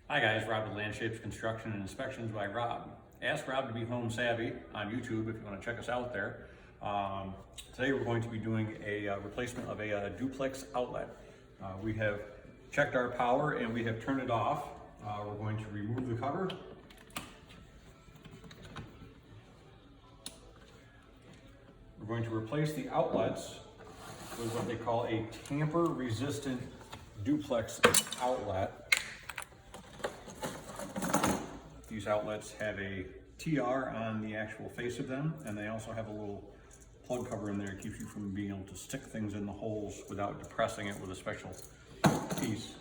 Hi guys, Rob with Landshapes Construction and Inspections by Rob. Ask Rob to be home savvy on YouTube if you want to check us out there. Today we're going to be doing a replacement of a duplex outlet. We have checked our power and we have turned it off. We're going to remove the cover. We're going to replace the outlets with what they call a tamper-resistant duplex outlet. These outlets have a TR on the actual face of them, and they also have a little plug cover in there that keeps you from being able to stick things in the holes without depressing it with a special piece.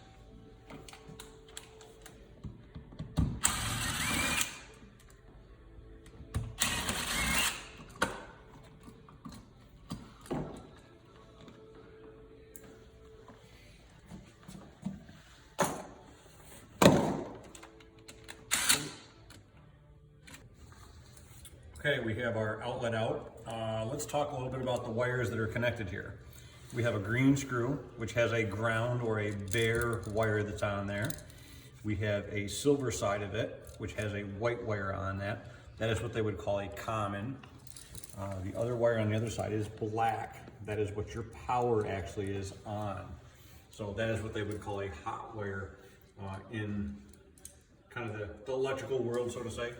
Okay, we have our outlet out. Let's talk a little bit about the wires that are connected here. We have a green screw, which has a ground or a bare wire that's on there. We have a silver side of it, which has a white wire on that. That is what they would call a common. The other wire on the other side is black. That is what your power actually is on. So that is what they would call a hot wire in kind of the electrical world, so to say.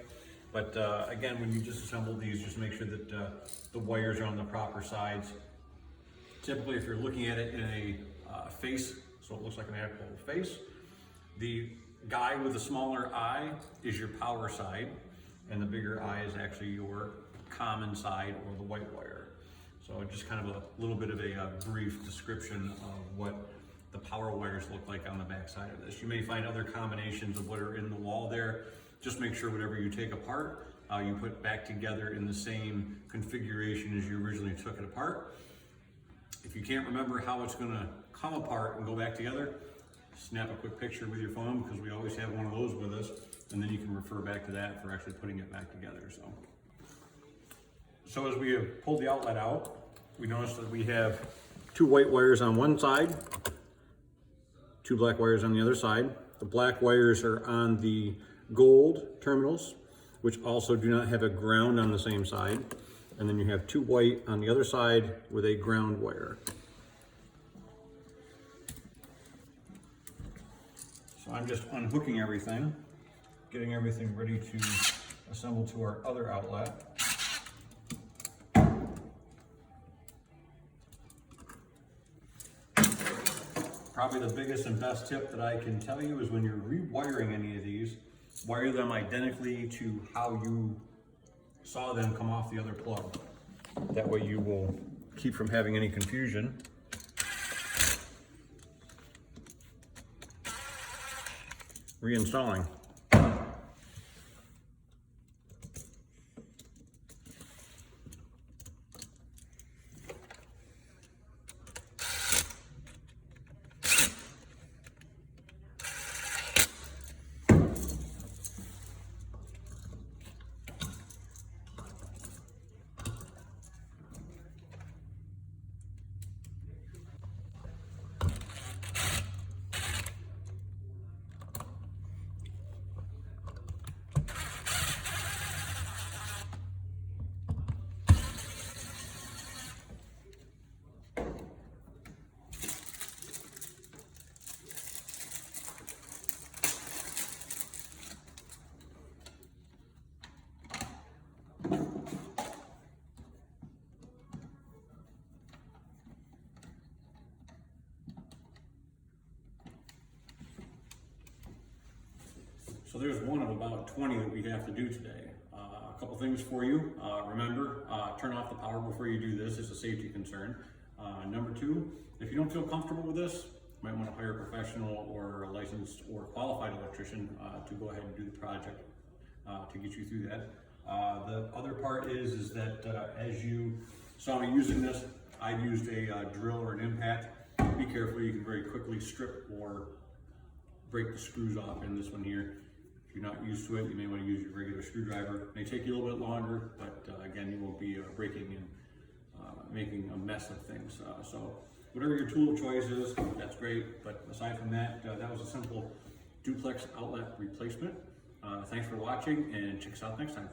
But again, when you disassemble these, just make sure that the wires are on the proper sides. Typically, if you're looking at it in a face, so it looks like an actual face, the guy with the smaller eye is your power side, and the bigger eye is actually your common side or the white wire. So just kind of a little bit of a brief description of what the power wires look like on the back side of this. You may find other combinations of what are in the wall there. Just make sure whatever you take apart, you put back together in the same configuration as you originally took it apart. If you can't remember how it's gonna come apart and go back together, snap a quick picture with your phone, because we always have one of those with us, and then you can refer back to that for actually putting it back together. So as we have pulled the outlet out, we notice that we have two white wires on one side, two black wires on the other side. The black wires are on the gold terminals, which also do not have a ground on the same side. And then you have two white on the other side with a ground wire. So I'm just unhooking everything, getting everything ready to assemble to our other outlet. Probably the biggest and best tip that I can tell you is when you're rewiring any of these, wire them identically to how you saw them come off the other plug. That way you will keep from having any confusion. Reinstalling. So there's one of about 20 that we have to do today. A couple things for you. Remember, turn off the power before you do this. It's a safety concern. Number two, if you don't feel comfortable with this, you might want to hire a professional or a licensed or qualified electrician to go ahead and do the project to get you through that. The other part is that as you saw me using this, I've used a drill or an impact. Be careful, you can very quickly strip or break the screws off in this one here. If you're not used to it, you may want to use your regular screwdriver. It may take you a little bit longer, but again, you won't be breaking and making a mess of things. So whatever your tool of choice is, that's great. But aside from that, that was a simple duplex outlet replacement. Thanks for watching, and check us out next time.